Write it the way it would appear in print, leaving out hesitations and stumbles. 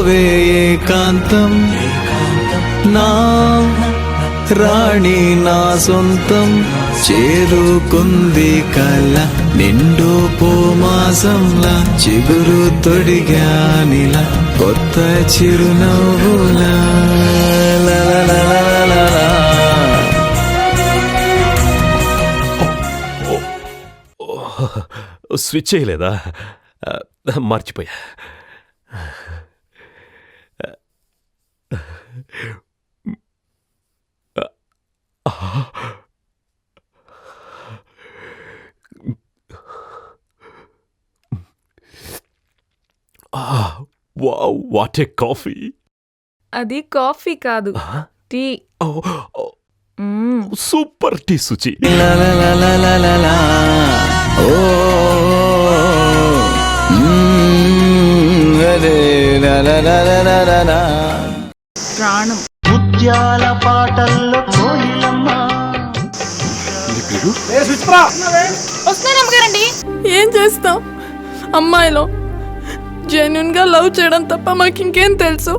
కోరే ఏకాంతం నా రాణి నా సొంతం చేరుకుంది కల నిండు పోమాసంలా చిగురు తొడిగానిలా కొత్త చిరునవ్వులా స్విచ్ చేయలేదా? మర్చిపోయా. Wow, what a coffee! అది కాఫీ కాదు, టీ. Super tea Suchi. ప్రాణం. ముత్యాల పాటల్లో కోయిలమ్మ. వస్తున్నారు అమ్మగారండి. ఏం చేస్తాం, అమ్మాయిలో జెన్యున్ గా లవ్ చేయడం తప్ప మాకు ఇంకేం తెలుసు?